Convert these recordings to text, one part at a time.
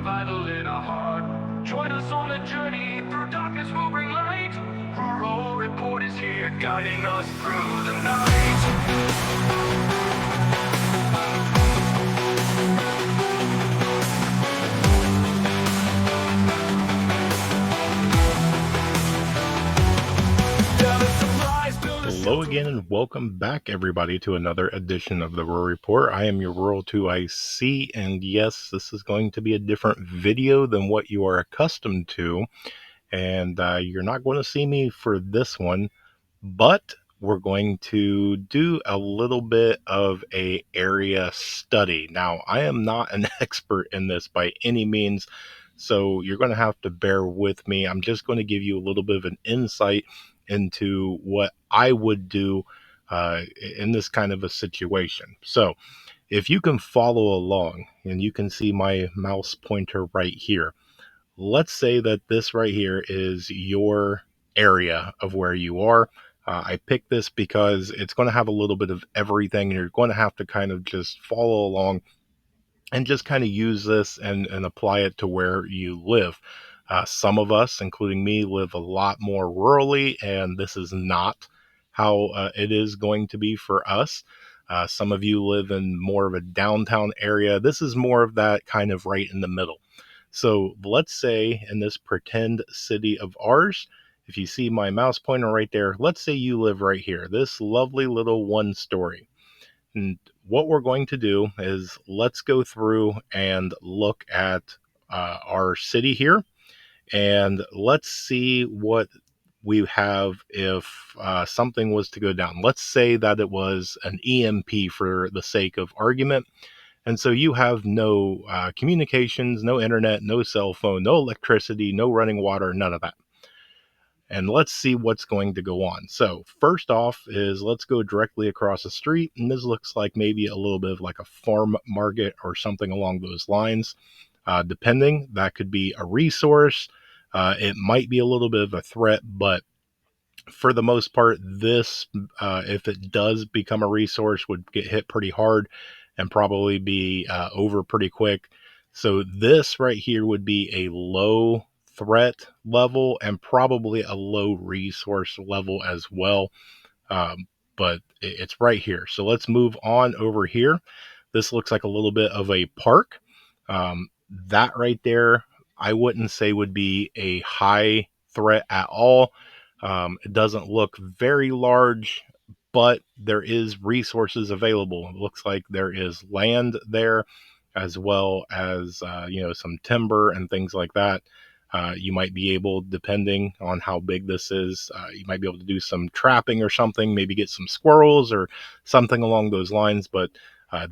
survival in our heart. Join us on the journey, through darkness we'll bring light. Rural Report is here, guiding us through the night. Hello again and welcome back everybody to another edition of the Rural Report. I am your Rural 2IC, and yes, this is going to be a different video than what you are accustomed to, and you're not going to see me for this one, but we're going to do a little bit of a area study. Now, I am not an expert in this by any means, so you're going to have to bear with me. I'm just going to give you a little bit of an insight into what I would do in this kind of a situation. So if you can follow along and you can see my mouse pointer right here, let's say that this right here is your area of where you are. I picked this because it's going to have a little bit of everything, and you're going to have to kind of just follow along and just kind of use this and apply it to where you live. Some of us, including me, live a lot more rurally, and this is not how it is going to be for us. Some of you live in more of a downtown area. This is more of that kind of right in the middle. So let's say in this pretend city of ours, if you see my mouse pointer right there, let's say you live right here, this lovely little one story. And what we're going to do is let's go through and look at our city here, and let's see what we have if something was to go down. Let's say that it was an EMP for the sake of argument. And so you have no communications, no internet, no cell phone, no electricity, no running water, none of that. And let's see what's going to go on. So first off is let's go directly across the street, and this looks like maybe a little bit of like a farm market or something along those lines. Depending, that could be a resource. It might be a little bit of a threat, but for the most part, this, if it does become a resource, would get hit pretty hard and probably be over pretty quick. So this right here would be a low threat level and probably a low resource level as well. But it's right here. So let's move on over here. This looks like a little bit of a park. That right there, I wouldn't say would be a high threat at all. It doesn't look very large, but there is resources available. It looks like there is land there, as well as some timber and things like that. You might be able, depending on how big this is, you might be able to do some trapping or something, maybe get some squirrels or something along those lines. But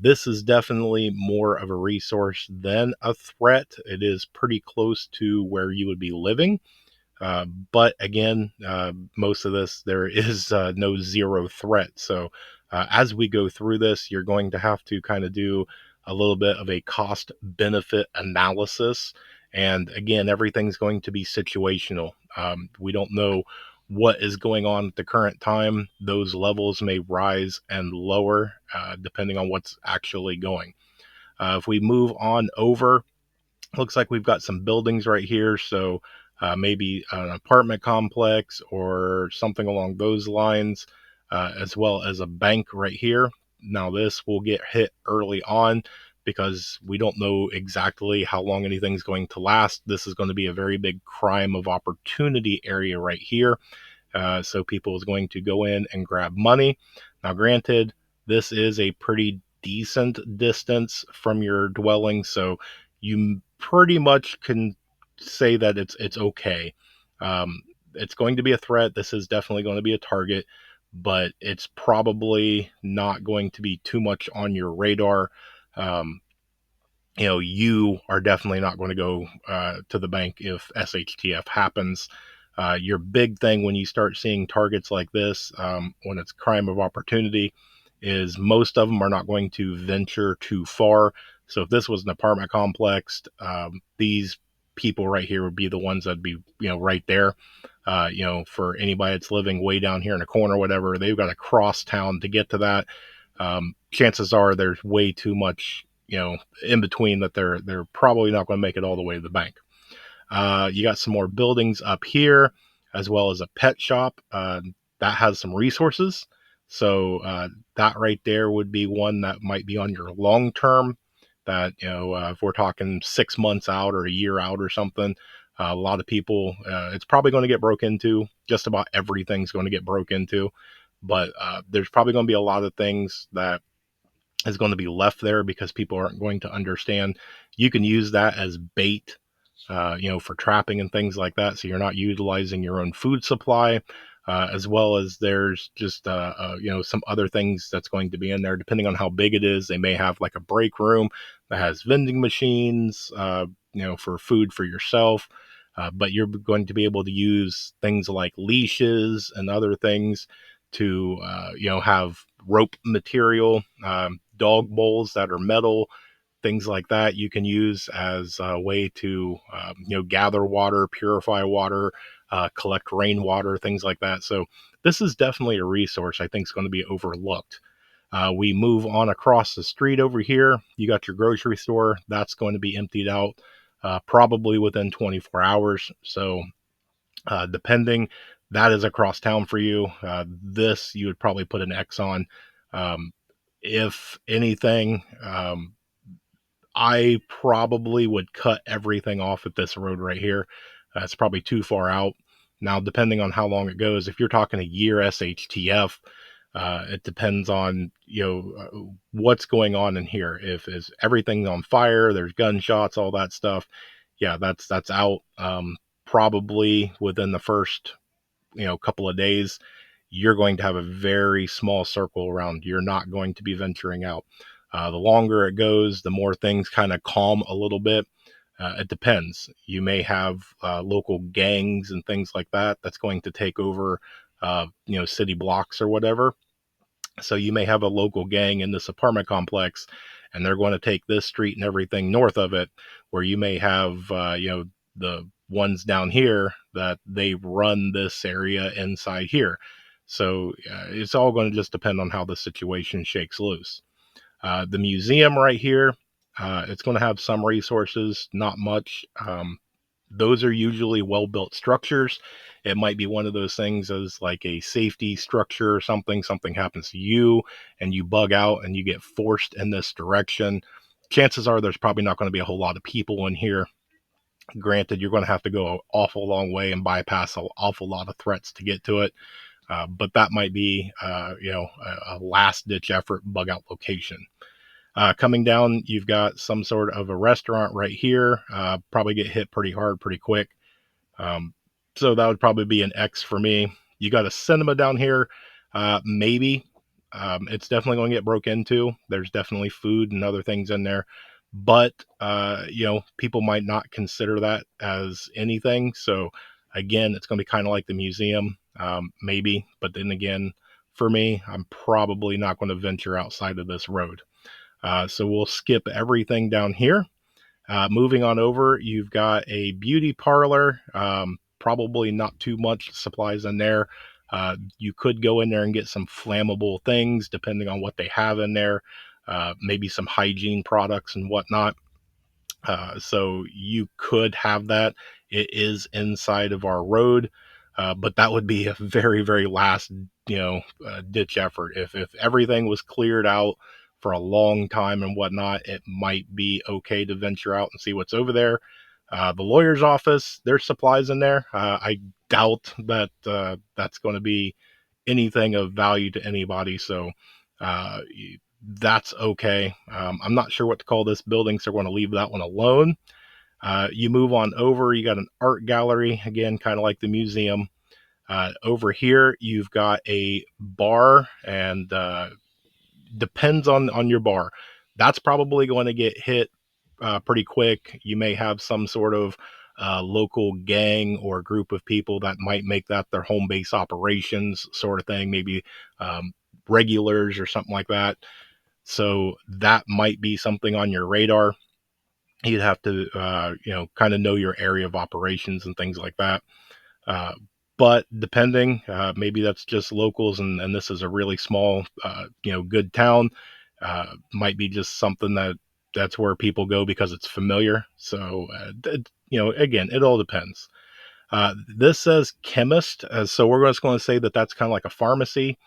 this is definitely more of a resource than a threat. It is pretty close to where you would be living. But again, most of this, there is no zero threat. So as we go through this, you're going to have to kind of do a little bit of a cost benefit analysis. And again, everything's going to be situational. We don't know what is going on at the current time. Those levels may rise and lower depending on what's actually going. If we move on over, looks like we've got some buildings right here. So maybe an apartment complex or something along those lines, as well as a bank right here. Now, this will get hit early on because we don't know exactly how long anything's going to last. This is going to be a very big crime of opportunity area right here. So people is going to go in and grab money. Now, granted, this is a pretty decent distance from your dwelling, so you pretty much can say that it's okay. It's going to be a threat. This is definitely going to be a target, but it's probably not going to be too much on your radar. Um, you are definitely not going to go to the bank if SHTF happens. Your big thing when you start seeing targets like this, when it's crime of opportunity, is most of them are not going to venture too far. So if this was an apartment complex, these people right here would be the ones that'd be, right there. For anybody that's living way down here in a corner or whatever, they've got to cross town to get to that. Chances are there's way too much in between that they're probably not going to make it all the way to the bank. You got some more buildings up here, as well as a pet shop that has some resources. So that right there would be one that might be on your long term. That if we're talking 6 months out or a year out or something, a lot of people, it's probably going to get broke into. Just about everything's going to get broke into, but there's probably going to be a lot of things that is going to be left there because people aren't going to understand. You can use that as bait, for trapping and things like that. So you're not utilizing your own food supply, as well as there's just, some other things that's going to be in there. Depending on how big it is, they may have like a break room that has vending machines, for food for yourself. But you're going to be able to use things like leashes and other things to, have rope material, dog bowls that are metal, things like that you can use as a way to gather water, purify water, collect rainwater, things like that. So this is definitely a resource I think is going to be overlooked. We move on across the street over here. You got your grocery store that's going to be emptied out probably within 24 hours. So depending, that is across town for you. This you would probably put an X on. Um, if anything, I probably would cut everything off at this road right here. It's probably too far out. Now, depending on how long it goes, if you're talking a year SHTF, it depends on what's going on in here. If is everything's on fire, there's gunshots, all that stuff. Yeah, that's out. Probably within the first couple of days, you're going to have a very small circle around. You're not going to be venturing out. The longer it goes, the more things kind of calm a little bit. It depends. You may have local gangs and things like that that's going to take over, city blocks or whatever. So you may have a local gang in this apartment complex, and they're going to take this street and everything north of it, where you may have, the ones down here that they run this area inside here. So it's all going to just depend on how the situation shakes loose. The museum right here, it's going to have some resources, not much. Those are usually well built structures. It might be one of those things as like a safety structure or something. Something happens to you and you bug out and you get forced in this direction. Chances are there's probably not going to be a whole lot of people in here. Granted, you're going to have to go an awful long way and bypass an awful lot of threats to get to it. But that might be, a last ditch effort bug out location. Coming down, you've got some sort of a restaurant right here. Probably get hit pretty hard, pretty quick. Um, so that would probably be an X for me. You got a cinema down here. Maybe. It's definitely going to get broke into. There's definitely food and other things in there. But, people might not consider that as anything. So, again, it's going to be kind of like the museum, maybe. But then again, for me, I'm probably not going to venture outside of this road. So we'll skip everything down here. Moving on over, you've got a beauty parlor. Probably not too much supplies in there. You could go in there and get some flammable things depending on what they have in there. Maybe some hygiene products and whatnot. So you could have that. It is inside of our road, but that would be a very, very last, ditch effort. If everything was cleared out for a long time and whatnot, it might be okay to venture out and see what's over there. The lawyer's office, there's supplies in there. I doubt that that's going to be anything of value to anybody. So uh, that's okay. I'm not sure what to call this building, so we're going to leave that one alone. You move on over, you got an art gallery, again, kind of like the museum. Over here, you've got a bar, and depends on your bar. That's probably going to get hit pretty quick. You may have some sort of local gang or group of people that might make that their home base operations sort of thing, maybe um, regulars or something like that. So that might be something on your radar. You'd have to, kind of know your area of operations and things like that. Uh, but depending, maybe that's just locals, and this is a really small, good town. Might be just something that That's where people go because it's familiar. So, again, it all depends. This says chemist, so we're just going to say that that's kind of like a pharmacy.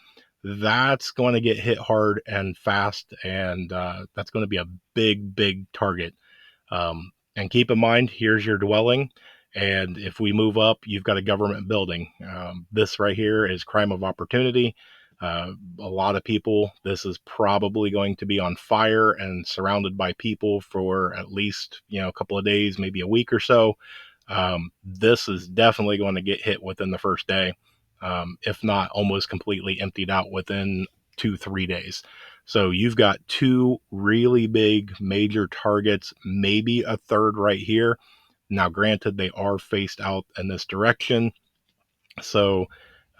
That's going to get hit hard and fast, and that's going to be a big, big target. And keep in mind, here's your dwelling. And if we move up, you've got a government building. This right here is crime of opportunity. A lot of people, this is probably going to be on fire and surrounded by people for at least, a couple of days, maybe a week or so. This is definitely going to get hit within the first day, if not almost completely emptied out within 2, 3 days. So you've got two really big major targets, maybe a third right here. Now, granted, they are faced out in this direction. So,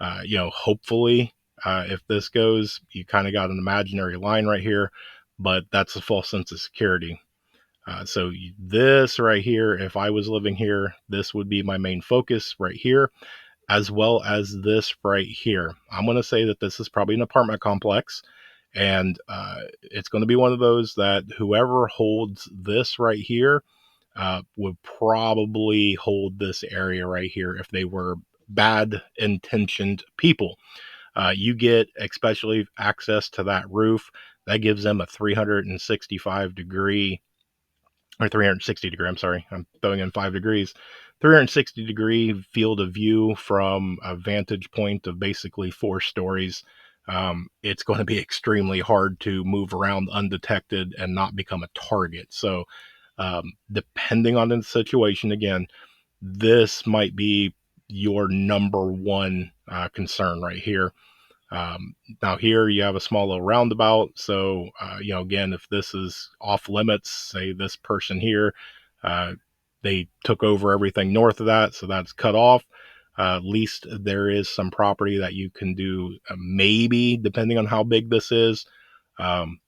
hopefully, if this goes, you kind of got an imaginary line right here, but that's a false sense of security. So this right here, if I was living here, this would be my main focus right here, as well as this right here. I'm going to say that this is probably an apartment complex, and it's going to be one of those that whoever holds this right here would probably hold this area right here if they were bad intentioned people. You get especially access to that roof. That gives them a 365-degree or 360-degree, I'm sorry, I'm throwing in 5 degrees, 360-degree field of view from a vantage point of basically 4 stories. It's going to be extremely hard to move around undetected and not become a target. So, depending on the situation, again, this might be your number one concern right here. Now here you have a small little roundabout. So, again, if this is off limits, say this person here, uh, they took over everything north of that. So that's cut off. At least there is some property that you can do, maybe depending on how big this is, um,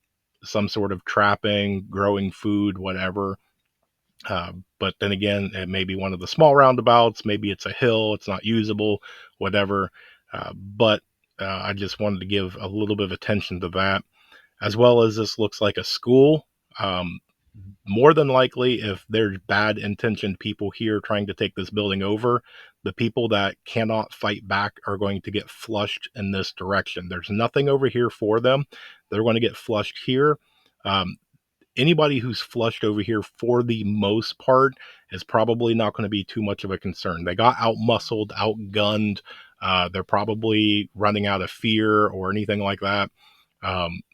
some sort of trapping, growing food, whatever. But then again, it may be one of the small roundabouts. Maybe it's a hill, it's not usable, whatever. But I just wanted to give a little bit of attention to that, as well as this looks like a school. Um, More than likely, if there's bad intentioned people here trying to take this building over, the people that cannot fight back are going to get flushed in this direction. There's nothing over here for them. They're going to get flushed here. Um, Anybody who's flushed over here for the most part is probably not going to be too much of a concern. They got out muscled, outgunned. They're probably running out of fear or anything like that.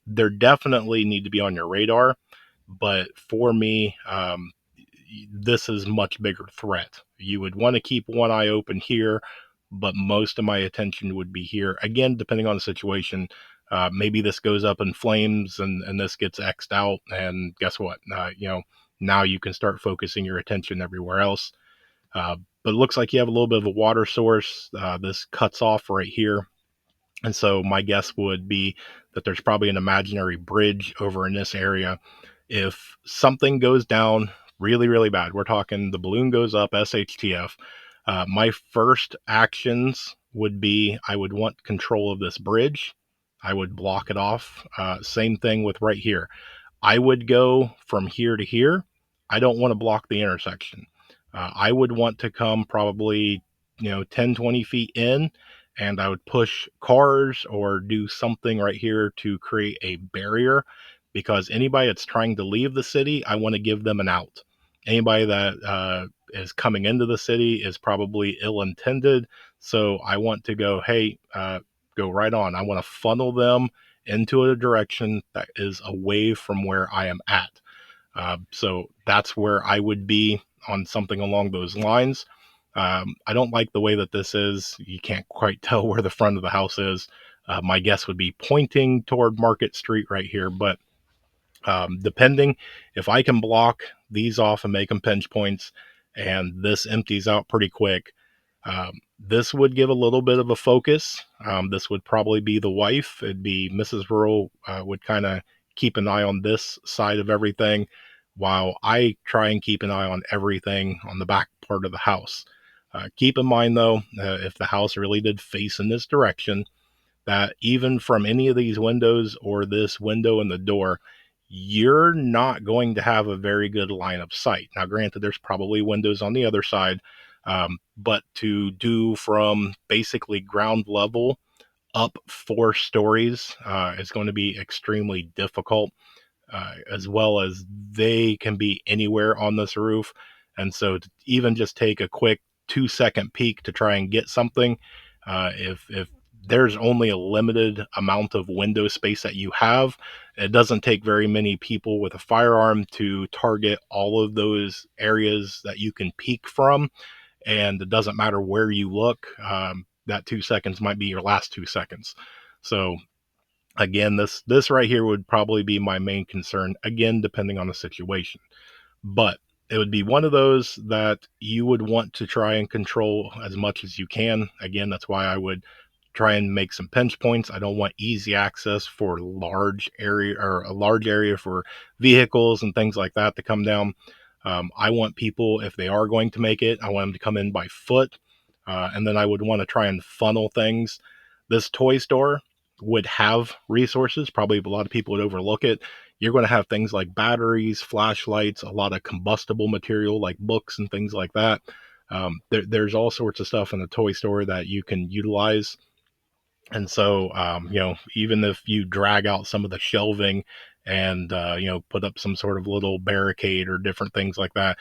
They definitely need to be on your radar. But for me, this is much bigger threat. You would want to keep one eye open here, but most of my attention would be here. Again, depending on the situation, maybe this goes up in flames and this gets X'd out, and guess what? Now you can start focusing your attention everywhere else. But it looks like you have a little bit of a water source. This cuts off right here. And so my guess would be that there's probably an imaginary bridge over in this area. If something goes down really, really bad, we're talking the balloon goes up, SHTF, my first actions would be I would want control of this bridge. I would block it off. Same thing with right here. I would go from here to here. I don't want to block the intersection. I would want to come probably, 10, 20 feet in, and I would push cars or do something right here to create a barrier, because anybody that's trying to leave the city, I want to give them an out. Anybody that is coming into the city is probably ill intended. So I want to go, hey, go right on. I want to funnel them into a direction that is away from where I am at. So that's where I would be on something along those lines. I don't like the way that this is. You can't quite tell where the front of the house is. My guess would be pointing toward Market Street right here, but depending, if I can block these off and make them pinch points, and this empties out pretty quick, this would give a little bit of a focus. This would probably be the wife. It'd be Mrs. Rural would kind of keep an eye on this side of everything, while I try and keep an eye on everything on the back part of the house. Keep in mind, though, if the house really did face in this direction, that even from any of these windows or this window in the door, you're not going to have a very good line of sight. Now, granted, there's probably windows on the other side, but to do from basically ground level up 4 stories is going to be extremely difficult, as well as they can be anywhere on this roof. And so to even just take a quick 2 second peek to try and get something, if there's only a limited amount of window space that you have, it doesn't take very many people with a firearm to target all of those areas that you can peek from. And it doesn't matter where you look, that 2 seconds might be your last 2 seconds. So again, this right here would probably be my main concern, again, depending on the situation. But it would be one of those that you would want to try and control as much as you can. Again, that's why I would try and make some pinch points. I don't want easy access for large area, or a large area for vehicles and things like that to come down. I want people, if they are going to make it, I want them to come in by foot. And then I would want to try and funnel things. This toy store would have resources. Probably a lot of people would overlook it. You're going to have things like batteries, flashlights, a lot of combustible material like books and things like that. There's all sorts of stuff in the toy store that you can utilize. And so, even if you drag out some of the shelving and, put up some sort of little barricade or different things like that,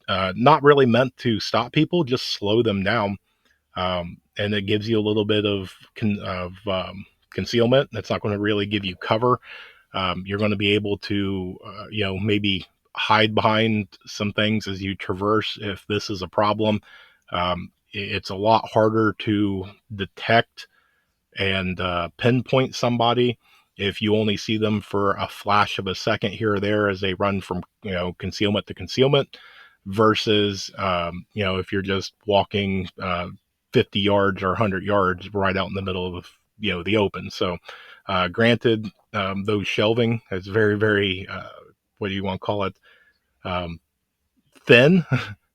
not really meant to stop people, just slow them down. And it gives you a little bit of concealment. It's not going to really give you cover. You're going to be able to, maybe hide behind some things as you traverse if this is a problem. It's a lot harder to detect and pinpoint somebody if you only see them for a flash of a second here or there as they run from concealment to concealment, versus if you're just walking 50 yards or 100 yards right out in the middle of the open. So granted, those shelving is very, very what do you want to call it, um, thin.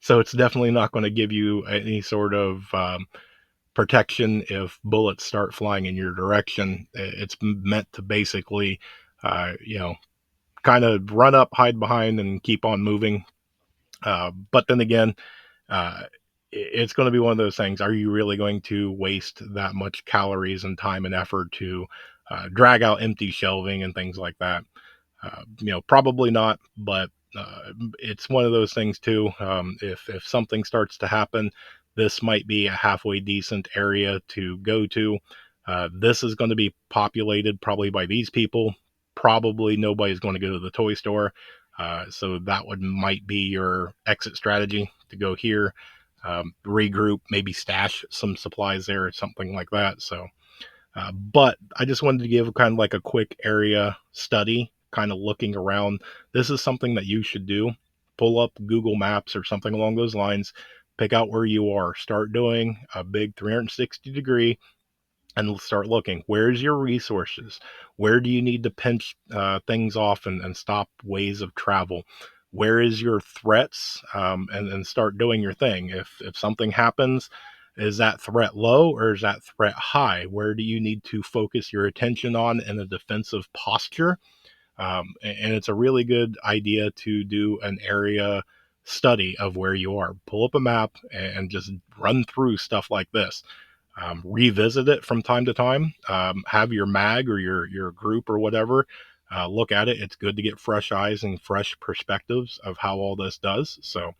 So it's definitely not going to give you any sort of protection if bullets start flying in your direction. It's meant to basically, uh, you know, kind of run up, hide behind, and keep on moving. But then again, uh, it's going to be one of those things. Are you really going to waste that much calories and time and effort to drag out empty shelving and things like that? Probably not, but it's one of those things too. If something starts to happen, this might be a halfway decent area to go to. This is going to be populated probably by these people. Probably nobody's going to go to the toy store, so that might be your exit strategy to go here, regroup, maybe stash some supplies there or something like that. So but I just wanted to give kind of like a quick area study, kind of looking around. This is something that you should do. Pull up Google Maps or something along those lines. Pick out where you are. Start doing a big 360-degree and start looking. Where's your resources? Where do you need to pinch things off and stop ways of travel? Where is your threats? And start doing your thing. If something happens, is that threat low or is that threat high? Where do you need to focus your attention on in a defensive posture? And it's a really good idea to do an area study of where you are. Pull up a map and just run through stuff like this. Revisit it from time to time. Have your mag or your group or whatever look at it. It's good to get fresh eyes and fresh perspectives of how all this does. So,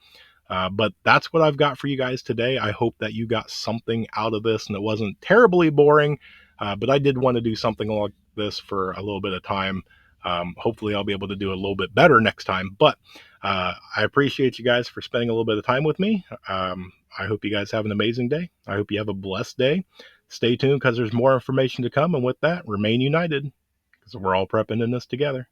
but that's what I've got for you guys today. I hope that you got something out of this and it wasn't terribly boring. But I did want to do something like this for a little bit of time. Hopefully, I'll be able to do a little bit better next time. But I appreciate you guys for spending a little bit of time with me. I hope you guys have an amazing day. I hope you have a blessed day. Stay tuned because there's more information to come. And with that, remain united because we're all prepping in this together.